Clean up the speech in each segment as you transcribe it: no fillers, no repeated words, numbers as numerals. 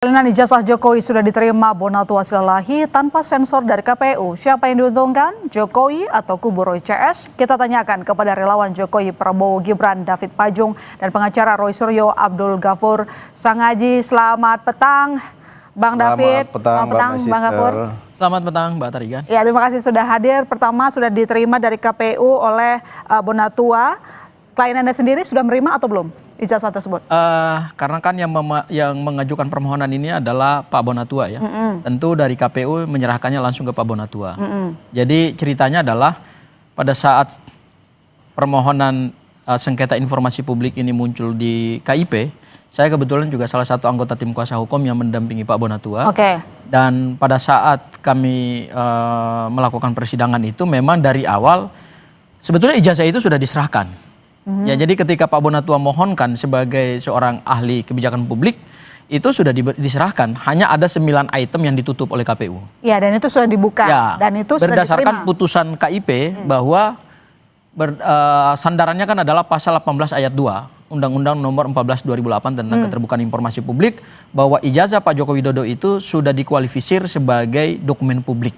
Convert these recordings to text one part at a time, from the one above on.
Salinan ijazah Jokowi sudah diterima Bonatua Silalahi tanpa sensor dari KPU. Siapa yang diuntungkan, Jokowi atau kubu Roy CS? Kita tanyakan kepada relawan Jokowi Prabowo Gibran David Pajung dan pengacara Roy Suryo Abdul Ghafur Sangaji. Selamat petang, Bang David. Selamat petang, Bang Ghafur. Selamat petang, Mbak Tarigan. Ya, terima kasih sudah hadir. Pertama sudah diterima dari KPU oleh Bonatua. Klien Anda sendiri sudah menerima atau belum ijazah tersebut? Karena kan yang mengajukan permohonan ini adalah Pak Bonatua ya. Tentu dari KPU menyerahkannya langsung ke Pak Bonatua. Jadi ceritanya adalah pada saat permohonan sengketa informasi publik ini muncul di KIP, saya kebetulan juga salah satu anggota tim kuasa hukum yang mendampingi Pak Bonatua. Dan pada saat kami melakukan persidangan itu memang dari awal sebetulnya ijazah itu sudah diserahkan. Ya, jadi ketika Pak Bonatua mohonkan sebagai seorang ahli kebijakan publik, itu sudah diserahkan. Hanya ada 9 item yang ditutup oleh KPU. Ya, dan itu sudah dibuka. Ya, dan itu berdasarkan putusan KIP bahwa sandarannya kan adalah pasal 18 ayat 2 Undang-Undang nomor 14 2008 tentang keterbukaan informasi publik, bahwa ijazah Pak Joko Widodo itu sudah dikualifisir sebagai dokumen publik,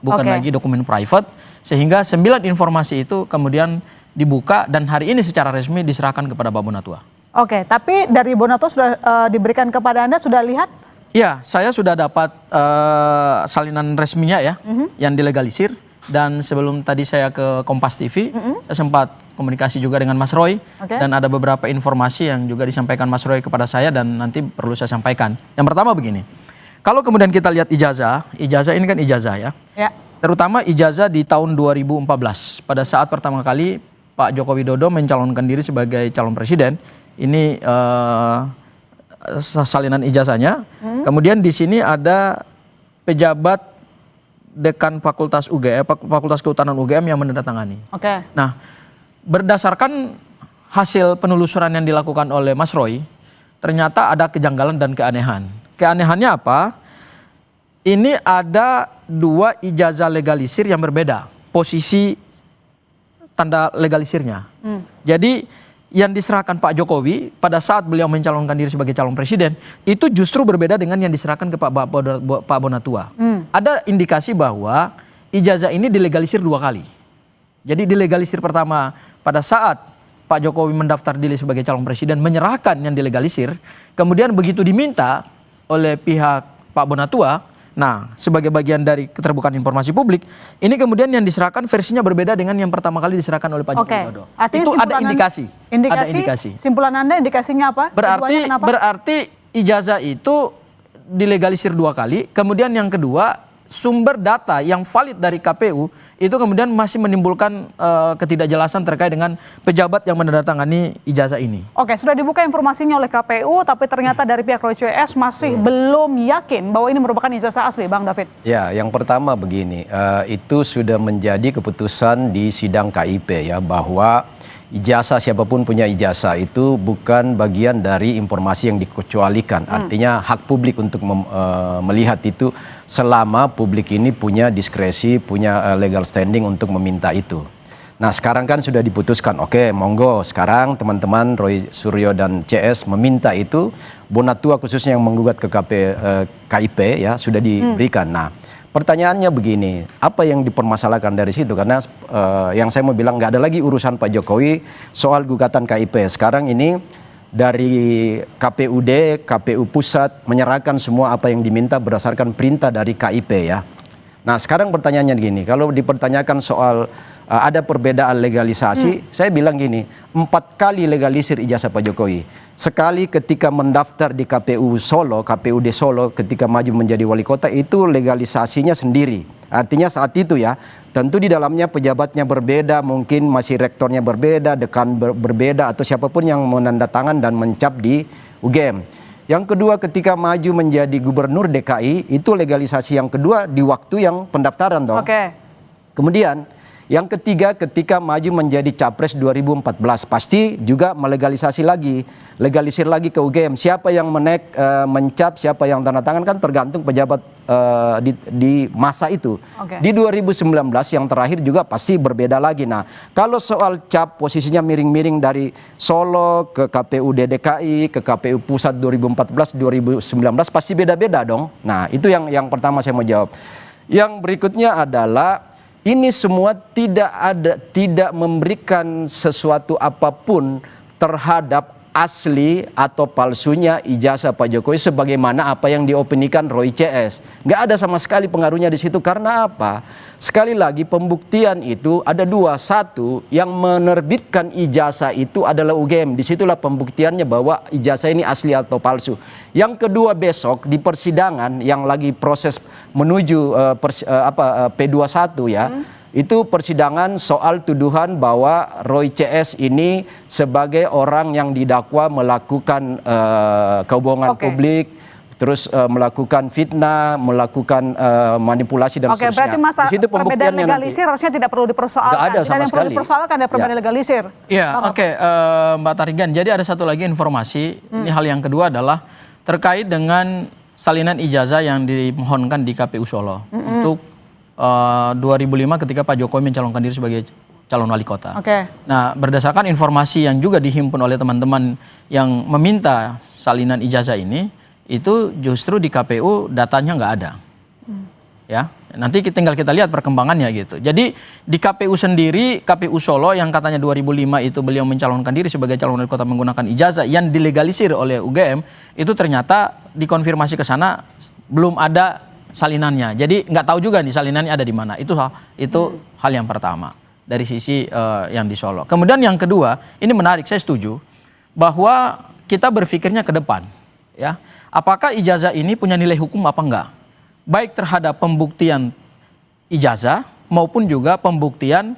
bukan lagi dokumen private, sehingga 9 informasi itu kemudian dibuka dan hari ini secara resmi diserahkan kepada Pak Bonatua. Oke, tapi dari Bonatua sudah diberikan kepada Anda, sudah lihat? Iya, saya sudah dapat salinan resminya ya, yang dilegalisir. Dan sebelum tadi saya ke Kompas TV, saya sempat komunikasi juga dengan Mas Roy. Dan ada beberapa informasi yang juga disampaikan Mas Roy kepada saya dan nanti perlu saya sampaikan. Yang pertama begini, kalau kemudian kita lihat ijazah ini kan ijazah ya. Terutama ijazah di tahun 2014, pada saat pertama kali Pak Joko Widodo mencalonkan diri sebagai calon presiden. Ini salinan ijazahnya. Kemudian di sini ada pejabat dekan Fakultas UGM, Fakultas Kehutanan UGM yang menandatangani. Nah, berdasarkan hasil penelusuran yang dilakukan oleh Mas Roy, ternyata ada kejanggalan dan keanehan. Keanehannya apa? Ini ada 2 ijazah legalisir yang berbeda, posisi tanda legalisirnya. Jadi yang diserahkan Pak Jokowi pada saat beliau mencalonkan diri sebagai calon presiden itu justru berbeda dengan yang diserahkan ke Pak Bonatua. Ada indikasi bahwa ijazah ini dilegalisir 2 kali. Jadi dilegalisir pertama pada saat Pak Jokowi mendaftar diri sebagai calon presiden, menyerahkan yang dilegalisir, kemudian begitu diminta oleh pihak Pak Bonatua, nah, sebagai bagian dari keterbukaan informasi publik, ini kemudian yang diserahkan versinya berbeda dengan yang pertama kali diserahkan oleh Pak Joko Widodo. Itu ada indikasi. Ada indikasi. Simpulan Anda indikasinya apa? Berarti ijazah itu dilegalisir 2 kali. Kemudian yang kedua, sumber data yang valid dari KPU itu kemudian masih menimbulkan ketidakjelasan terkait dengan pejabat yang menandatangani ijazah ini. Sudah dibuka informasinya oleh KPU, tapi ternyata dari pihak Roy CS masih belum yakin bahwa ini merupakan ijazah asli, Bang David. Ya, yang pertama begini, itu sudah menjadi keputusan di sidang KIP ya, bahwa ijazah, siapapun punya ijazah itu bukan bagian dari informasi yang dikecualikan. Artinya hak publik untuk melihat itu selama publik ini punya diskresi, punya legal standing untuk meminta itu. Nah, sekarang kan sudah diputuskan, oke, monggo sekarang teman-teman Roy Suryo dan CS meminta itu, Bonatua khususnya yang menggugat ke KIP ya sudah diberikan. Nah, pertanyaannya begini, apa yang dipermasalahkan dari situ? Karena yang saya mau bilang nggak ada lagi urusan Pak Jokowi soal gugatan KIP. Sekarang ini dari KPUD, KPU Pusat menyerahkan semua apa yang diminta berdasarkan perintah dari KIP ya. Nah, sekarang pertanyaannya gini, kalau dipertanyakan soal ada perbedaan legalisasi, saya bilang gini, 4 kali legalisir ijazah Pak Jokowi. Sekali ketika mendaftar di KPU Solo, KPUD Solo ketika maju menjadi wali kota itu legalisasinya sendiri. Artinya saat itu ya, tentu di dalamnya pejabatnya berbeda, mungkin masih rektornya berbeda, dekan berbeda atau siapapun yang menandatangan dan mencap di UGM. Yang kedua ketika maju menjadi gubernur DKI itu legalisasi yang kedua di waktu yang pendaftaran dong. Kemudian Yang ketiga, ketika maju menjadi capres 2014, pasti juga melegalisasi lagi, legalisir lagi ke UGM. Siapa yang mencap, siapa yang tanda tangan kan tergantung pejabat di masa itu. Di 2019 yang terakhir juga pasti berbeda lagi. Nah, kalau soal cap posisinya miring-miring dari Solo ke KPUD DKI, ke KPU Pusat 2014-2019 pasti beda-beda dong. Nah, itu yang pertama saya mau jawab. Yang berikutnya adalah ini semua tidak memberikan sesuatu apapun terhadap asli atau palsunya ijazah Pak Jokowi sebagaimana apa yang diopinikan Roy CS. Nggak ada sama sekali pengaruhnya di situ. Karena apa? Sekali lagi pembuktian itu ada dua. Satu, yang menerbitkan ijazah itu adalah UGM. Disitulah pembuktiannya bahwa ijazah ini asli atau palsu. Yang kedua, besok di persidangan yang lagi proses menuju P21 ya. Itu persidangan soal tuduhan bahwa Roy CS ini sebagai orang yang didakwa melakukan kebohongan publik, terus melakukan fitnah, melakukan manipulasi dan seterusnya. Oke, berarti masa perbedaan legalisir harusnya tidak perlu dipersoalkan. Nggak ada sama yang sekali. Perlu dipersoalkan ada perbedaan legalisir. Iya, oke, Mbak Tarigan. Jadi ada satu lagi informasi. Ini hal yang kedua adalah terkait dengan salinan ijazah yang dimohonkan di KPU Solo untuk 2005 ketika Pak Jokowi mencalonkan diri sebagai calon wali kota. Nah, berdasarkan informasi yang juga dihimpun oleh teman-teman yang meminta salinan ijazah ini, itu justru di KPU datanya nggak ada. Ya, nanti tinggal kita lihat perkembangannya gitu. Jadi di KPU sendiri, KPU Solo yang katanya 2005 itu beliau mencalonkan diri sebagai calon wali kota menggunakan ijazah yang dilegalisir oleh UGM, itu ternyata dikonfirmasi ke sana belum ada salinannya. Jadi nggak tahu juga nih salinannya ada di mana. Itu hal yang pertama dari sisi yang di Solo. Kemudian yang kedua, ini menarik, saya setuju bahwa kita berpikirnya ke depan, ya. Apakah ijazah ini punya nilai hukum apa enggak? Baik terhadap pembuktian ijazah maupun juga pembuktian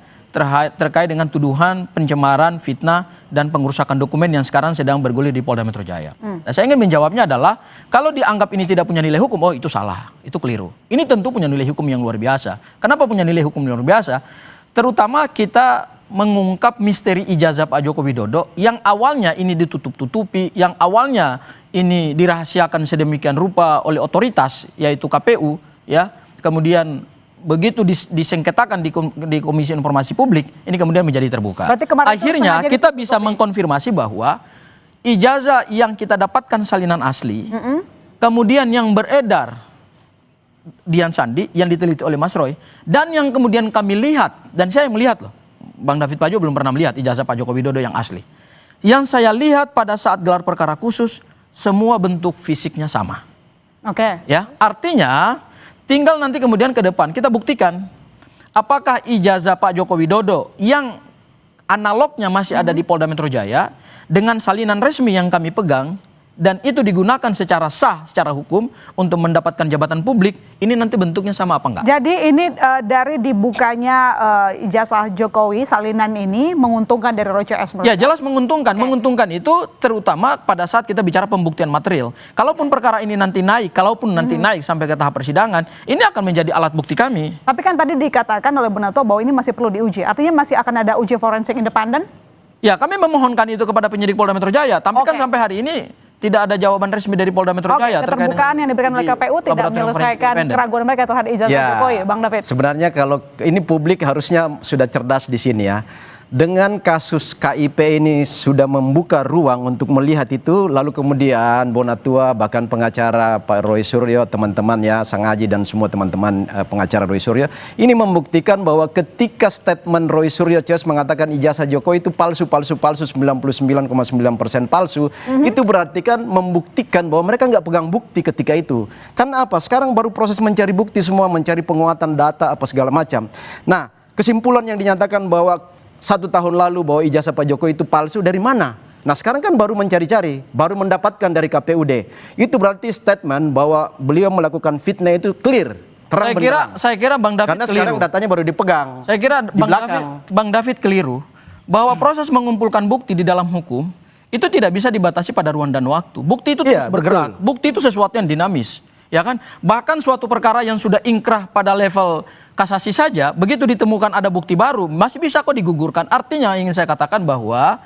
terkait dengan tuduhan pencemaran, fitnah, dan pengerusakan dokumen yang sekarang sedang bergulir di Polda Metro Jaya. Nah, saya ingin menjawabnya adalah kalau dianggap ini tidak punya nilai hukum, oh itu salah, itu keliru. Ini tentu punya nilai hukum yang luar biasa. Kenapa punya nilai hukum yang luar biasa? Terutama kita mengungkap misteri ijazah Pak Joko Widodo yang awalnya ini ditutup-tutupi, yang awalnya ini dirahasiakan sedemikian rupa oleh otoritas yaitu KPU, ya. Kemudian begitu disengketakan di Komisi Informasi Publik, ini kemudian menjadi terbuka. Akhirnya kita bisa mengkonfirmasi bahwa ijazah yang kita dapatkan salinan asli, kemudian yang beredar Dian Sandi yang diteliti oleh Mas Roy, dan yang kemudian kami lihat, dan saya melihat loh, Bang David Pajo belum pernah melihat ijazah Pak Joko Widodo yang asli. Yang saya lihat pada saat gelar perkara khusus, semua bentuk fisiknya sama. Ya, artinya tinggal nanti kemudian ke depan kita buktikan apakah ijazah Pak Joko Widodo yang analognya masih ada di Polda Metro Jaya dengan salinan resmi yang kami pegang dan itu digunakan secara sah, secara hukum untuk mendapatkan jabatan publik, ini nanti bentuknya sama apa enggak? Jadi ini dari dibukanya ijazah Jokowi, salinan ini menguntungkan dari Roy CS? Ya jelas menguntungkan. Menguntungkan itu terutama pada saat kita bicara pembuktian material. Kalaupun perkara ini nanti naik, naik sampai ke tahap persidangan, ini akan menjadi alat bukti kami. Tapi kan tadi dikatakan oleh Bu Nato bahwa ini masih perlu diuji. Artinya masih akan ada uji forensik independen? Ya kami memohonkan itu kepada penyidik Polda Metro Jaya. Tapi kan sampai hari ini tidak ada jawaban resmi dari Polda Metro Jaya. Keterbukaan yang diberikan oleh KPU tidak menyelesaikan keraguan mereka terhadap ijazah Jokowi, Bang David. Sebenarnya kalau ini publik harusnya sudah cerdas di sini ya. Dengan kasus KIP ini sudah membuka ruang untuk melihat itu, lalu kemudian Bonatua bahkan pengacara Pak Roy Suryo, teman-teman ya, Sang Aji dan semua teman-teman pengacara Roy Suryo, ini membuktikan bahwa ketika statement Roy Suryo CS mengatakan ijazah Jokowi itu palsu 99,9% palsu, itu berarti kan membuktikan bahwa mereka nggak pegang bukti ketika itu. Karena apa? Sekarang baru proses mencari bukti semua, mencari penguatan data apa segala macam. Nah, kesimpulan yang dinyatakan bahwa 1 tahun lalu bahwa ijazah Pak Jokowi itu palsu dari mana? Nah sekarang kan baru mencari-cari, baru mendapatkan dari KPUD. Itu berarti statement bahwa beliau melakukan fitnah itu clear. Saya kira Bang David karena keliru. Sekarang datanya baru dipegang. Saya kira Bang David keliru bahwa proses mengumpulkan bukti di dalam hukum itu tidak bisa dibatasi pada ruang dan waktu. Bukti itu terus bergerak. Betul. Bukti itu sesuatu yang dinamis, ya kan? Bahkan suatu perkara yang sudah ingkrah pada level kasasi saja, begitu ditemukan ada bukti baru, masih bisa kok digugurkan. Artinya ingin saya katakan bahwa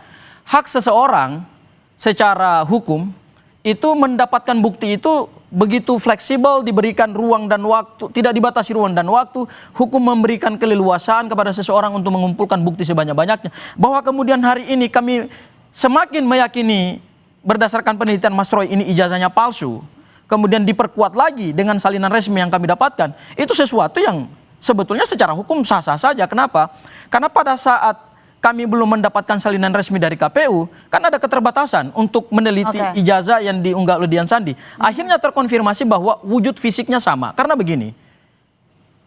hak seseorang secara hukum itu mendapatkan bukti itu begitu fleksibel, diberikan ruang dan waktu, tidak dibatasi ruang dan waktu. Hukum memberikan keleluasaan kepada seseorang untuk mengumpulkan bukti sebanyak-banyaknya. Bahwa kemudian hari ini kami semakin meyakini berdasarkan penelitian Mas Roy ini ijazahnya palsu, kemudian diperkuat lagi dengan salinan resmi yang kami dapatkan, itu sesuatu yang sebetulnya secara hukum sah-sah saja. Kenapa? Karena pada saat kami belum mendapatkan salinan resmi dari KPU, kan ada keterbatasan untuk meneliti ijazah yang diunggah oleh Dian Sandi. Akhirnya terkonfirmasi bahwa wujud fisiknya sama. Karena begini,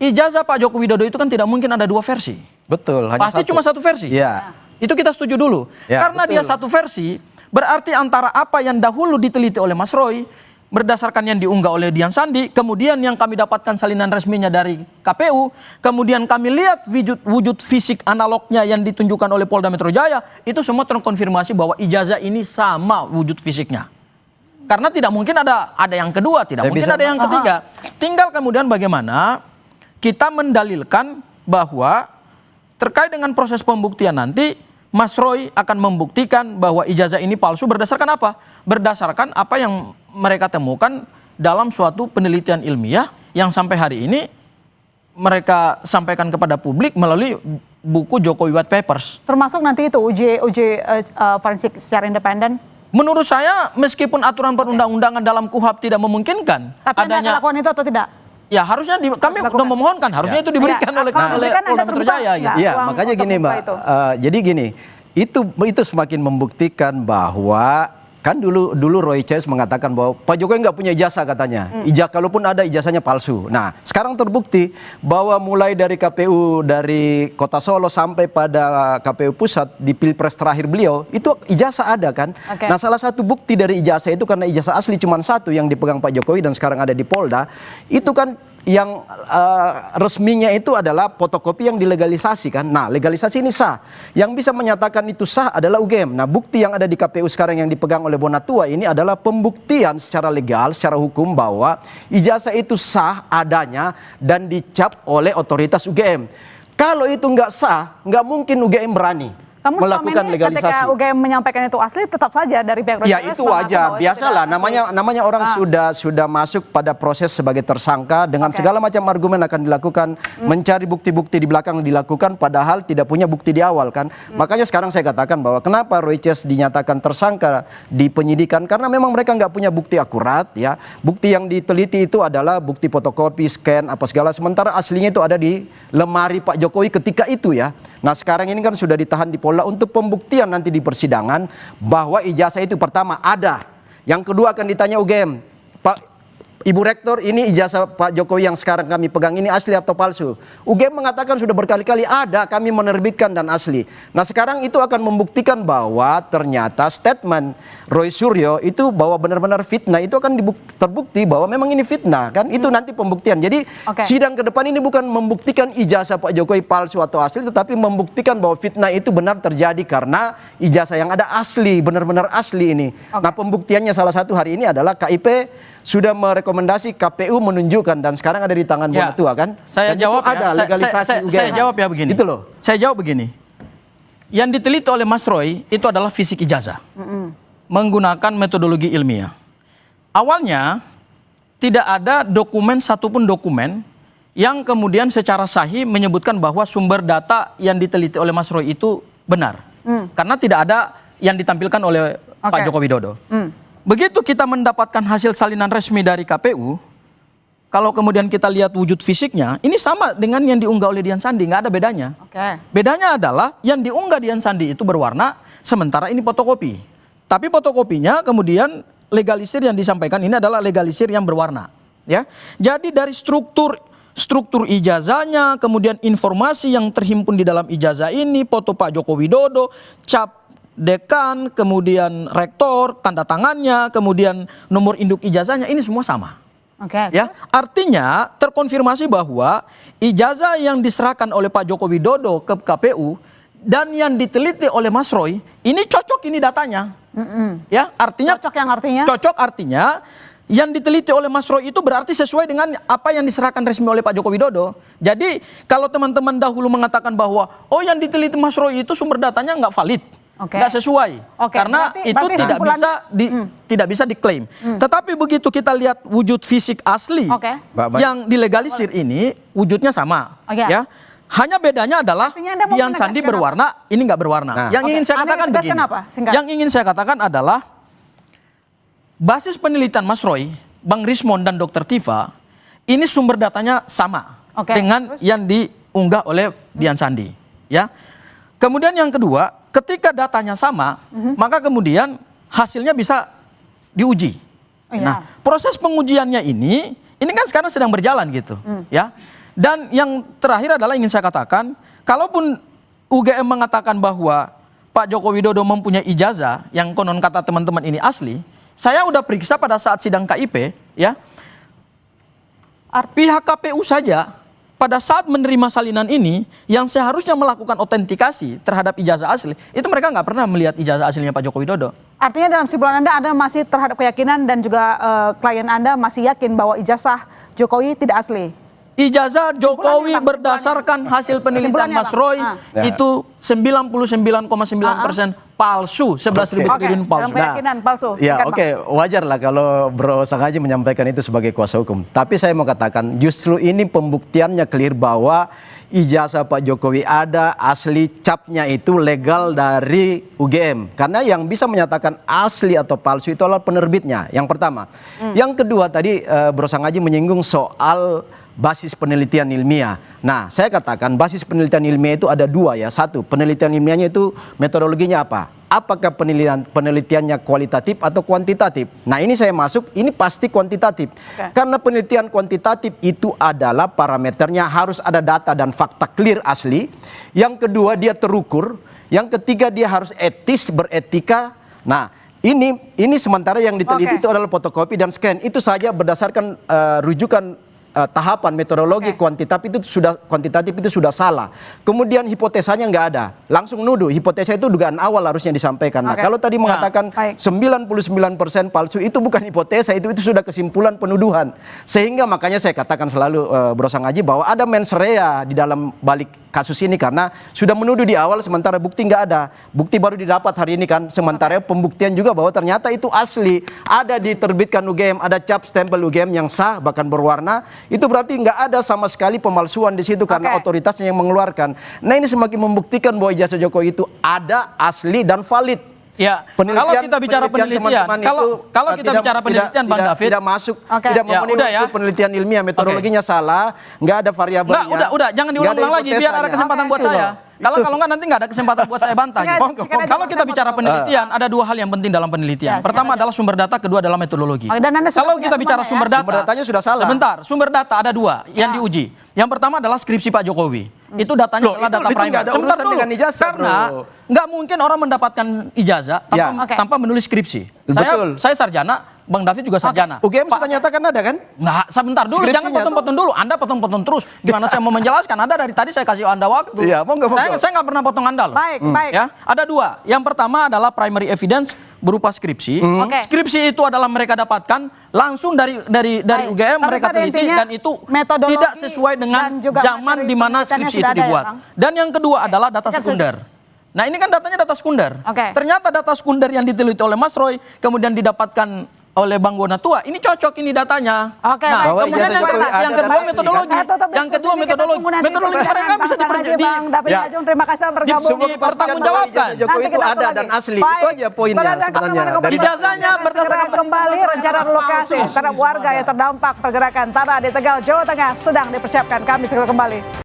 ijazah Pak Joko Widodo itu kan tidak mungkin ada dua versi. Betul. Pasti cuma satu versi. Ya. Itu kita setuju dulu. Ya, karena betul. dia satu versi, berarti antara apa yang dahulu diteliti oleh Mas Roy, berdasarkan yang diunggah oleh Dian Sandi, kemudian yang kami dapatkan salinan resminya dari KPU, kemudian kami lihat wujud fisik analognya yang ditunjukkan oleh Polda Metro Jaya, itu semua terkonfirmasi bahwa ijazah ini sama wujud fisiknya. Karena tidak mungkin ada yang kedua, tidak mungkin ada yang ketiga. Tinggal kemudian bagaimana kita mendalilkan bahwa terkait dengan proses pembuktian nanti, Mas Roy akan membuktikan bahwa ijazah ini palsu berdasarkan apa? Berdasarkan apa yang mereka temukan dalam suatu penelitian ilmiah yang sampai hari ini mereka sampaikan kepada publik melalui buku Jokowi White Papers. Termasuk nanti itu uji forensik secara independen? Menurut saya meskipun aturan perundang-undangan dalam KUHP tidak memungkinkan tapi adanya, Anda lakukan itu atau tidak? Ya harusnya kami sudah memohonkan, harusnya itu diberikan oleh Polda Metro Jaya. Gitu. Iya, makanya gini Mbak, jadi gini, itu semakin membuktikan bahwa kan dulu Roy CS mengatakan bahwa Pak Jokowi nggak punya ijazah katanya. Kalaupun ada ijazahnya palsu. Nah, sekarang terbukti bahwa mulai dari KPU dari Kota Solo sampai pada KPU Pusat di Pilpres terakhir beliau itu ijazah ada kan. Nah, salah satu bukti dari ijazah itu karena ijazah asli cuma satu yang dipegang Pak Jokowi dan sekarang ada di Polda, itu kan yang resminya itu adalah fotokopi yang dilegalisasi kan. Nah, legalisasi ini sah. Yang bisa menyatakan itu sah adalah UGM. Nah, bukti yang ada di KPU sekarang yang dipegang oleh Bonatua ini adalah pembuktian secara legal, secara hukum bahwa ijazah itu sah adanya dan dicap oleh otoritas UGM. Kalau itu nggak sah, nggak mungkin UGM berani melakukan legalisasi. Ketika UGM menyampaikan itu asli, tetap saja dari pihak ya itu wajar, biasalah. Namanya orang sudah masuk pada proses sebagai tersangka dengan segala macam argumen akan dilakukan, mencari bukti-bukti di belakang dilakukan, padahal tidak punya bukti di awal kan. Makanya sekarang saya katakan bahwa kenapa Roy CS dinyatakan tersangka di penyidikan, karena memang mereka nggak punya bukti akurat ya. Bukti yang diteliti itu adalah bukti fotokopi, scan, apa segala. Sementara aslinya itu ada di lemari Pak Jokowi ketika itu ya. Nah, sekarang ini kan sudah ditahan di Polda untuk pembuktian nanti di persidangan bahwa ijazah itu pertama ada. Yang kedua akan ditanya UGM, Pak Ibu Rektor, ini ijazah Pak Jokowi yang sekarang kami pegang ini asli atau palsu? UGM mengatakan sudah berkali-kali ada, kami menerbitkan dan asli. Nah, sekarang itu akan membuktikan bahwa ternyata statement Roy Suryo itu bahwa benar-benar fitnah itu akan terbukti bahwa memang ini fitnah kan. Itu nanti pembuktian. Jadi sidang ke depan ini bukan membuktikan ijazah Pak Jokowi palsu atau asli, tetapi membuktikan bahwa fitnah itu benar terjadi karena ijazah yang ada asli, benar-benar asli ini. Nah, pembuktiannya salah satu hari ini adalah KIP sudah merekomendasi KPU menunjukkan dan sekarang ada di tangan Bonatua kan. Saya dan jawab ada legalisasi UGM. Saya jawab ya begini. Itu loh. Saya jawab begini. Yang diteliti oleh Mas Roy itu adalah fisik ijazah. Menggunakan metodologi ilmiah. Awalnya tidak ada satupun dokumen yang kemudian secara sahih menyebutkan bahwa sumber data yang diteliti oleh Mas Roy itu benar. Karena tidak ada yang ditampilkan oleh Pak Joko Widodo. Begitu kita mendapatkan hasil salinan resmi dari KPU, kalau kemudian kita lihat wujud fisiknya, ini sama dengan yang diunggah oleh Dian Sandi, nggak ada bedanya. Bedanya adalah yang diunggah Dian Sandi itu berwarna, sementara ini fotokopi. Tapi fotokopinya kemudian legalisir yang disampaikan ini adalah legalisir yang berwarna. Ya, jadi dari struktur ijazahnya, kemudian informasi yang terhimpun di dalam ijazah ini, foto Pak Joko Widodo, cap dekan, kemudian rektor, tanda tangannya, kemudian nomor induk ijazahnya, ini semua sama. Ya, artinya terkonfirmasi bahwa ijazah yang diserahkan oleh Pak Joko Widodo ke KPU dan yang diteliti oleh Mas Roy ini cocok ini datanya. Ya, artinya cocok yang artinya? Cocok artinya yang diteliti oleh Mas Roy itu berarti sesuai dengan apa yang diserahkan resmi oleh Pak Joko Widodo. Jadi kalau teman-teman dahulu mengatakan bahwa yang diteliti Mas Roy itu sumber datanya nggak valid, nggak sesuai, karena itu tidak bisa diklaim. Tetapi begitu kita lihat wujud fisik asli yang dilegalisir ini, wujudnya sama, ya. Hanya bedanya adalah Dian Sandi berwarna, ini nggak berwarna. Yang ingin saya katakan begini, yang ingin saya katakan adalah basis penelitian Mas Roy, Bang Rismon dan Dr. Tifa, ini sumber datanya sama dengan yang diunggah oleh Dian Sandi, ya. Kemudian yang kedua, ketika datanya sama, maka kemudian hasilnya bisa diuji. Nah, proses pengujiannya ini kan sekarang sedang berjalan gitu, ya. Dan yang terakhir adalah ingin saya katakan, kalaupun UGM mengatakan bahwa Pak Joko Widodo mempunyai ijazah yang konon kata teman-teman ini asli, saya udah periksa pada saat sidang KIP, ya. Pihak KPU saja pada saat menerima salinan ini yang seharusnya melakukan autentikasi terhadap ijazah asli, itu mereka nggak pernah melihat ijazah aslinya Pak Joko Widodo. Artinya dalam kesimpulan Anda masih terhadap keyakinan dan juga klien Anda masih yakin bahwa ijazah Jokowi tidak asli? Ijazah Jokowi berdasarkan hasil penelitian Mas Roy itu 99,9% palsu, 11.000 triliun palsu. Palsu. Ya, wajar lah kalau Bro Sanghaji menyampaikan itu sebagai kuasa hukum. Tapi saya mau katakan justru ini pembuktiannya clear bahwa ijazah Pak Jokowi ada, asli, capnya itu legal dari UGM. Karena yang bisa menyatakan asli atau palsu itu adalah penerbitnya, yang pertama. Yang kedua tadi Bro Sanghaji menyinggung soal basis penelitian ilmiah. Nah, saya katakan basis penelitian ilmiah itu ada dua ya. Satu, penelitian ilmiahnya itu metodologinya apa? Apakah penelitiannya kualitatif atau kuantitatif? Nah, ini saya masuk, ini pasti kuantitatif. Karena penelitian kuantitatif itu adalah parameternya harus ada data dan fakta clear asli. Yang kedua, dia terukur. Yang ketiga, dia harus etis, beretika. Nah, ini sementara yang diteliti itu adalah fotokopi dan scan. Itu saja berdasarkan rujukan tahapan metodologi kuantitatif itu sudah salah. Kemudian hipotesanya nggak ada, langsung nuduh. Hipotesa itu dugaan awal harusnya disampaikan. Nah, kalau tadi mengatakan 99% palsu, itu bukan hipotesa, itu sudah kesimpulan penuduhan. Sehingga makanya saya katakan selalu Bro Sanghaji bahwa ada mens rea di dalam balik kasus ini karena sudah menuduh di awal sementara bukti nggak ada. Bukti baru didapat hari ini kan, sementara pembuktian juga bahwa ternyata itu asli, ada diterbitkan UGM, ada cap stempel UGM yang sah bahkan berwarna. Itu berarti nggak ada sama sekali pemalsuan di situ karena otoritasnya yang mengeluarkan. Nah, ini semakin membuktikan bahwa ijazah Jokowi itu ada, asli dan valid. Ya, kalau kita bicara penelitian, kalau kita bicara penelitian, Bang David tidak masuk, tidak memenuhi unsur penelitian ilmiah, metodologinya salah, nggak ada variabelnya. Udah, jangan diulang-ulang lagi biar ada kesempatan buat saya. Kalau nggak nanti nggak ada kesempatan buat saya bantah. Kalau kita bicara penelitian, ada dua hal yang penting dalam penelitian. Pertama adalah sumber data, kedua adalah metodologi. Kalau kita bicara sumber datanya sudah salah. Sebentar, sumber data ada dua yang diuji. Yang pertama adalah skripsi Pak Jokowi. Itu datanya adalah data primer. Sebentar dulu, karena nggak mungkin orang mendapatkan ijazah tanpa menulis skripsi. Saya sarjana. Bang David juga sarjana. UGM sudah nyatakan ada kan? Nah, sebentar dulu, jangan potong-potong dulu. Anda potong-potong terus. Gimana saya mau menjelaskan? Anda dari tadi saya kasih Anda waktu. Iya, saya nggak pernah potong Anda loh. Baik. Ya, ada dua. Yang pertama adalah primary evidence berupa skripsi. Skripsi itu adalah mereka dapatkan langsung dari UGM, mereka teliti dan itu tidak sesuai dengan zaman di mana skripsi itu dibuat. Dan yang kedua adalah data sekunder. Nah, ini kan datanya data sekunder. Ternyata data sekunder yang diteliti oleh Mas Roy kemudian didapatkan oleh Bang Bonatua, ini cocok ini datanya. Nah, kemudian yang kedua metodologi. Yang kedua metodologi. Metodologi mereka bisa terima kasih telah bergabung. Dipertanggungjawabkan. Jokowi itu ada dan asli. Itu aja poinnya sebenarnya. Ijazahnya berdasarkan kembali rencana relokasi terhadap warga yang terdampak pergerakan tanah di Tegal, Jawa Tengah sedang dipersiapkan. Kami segera kembali.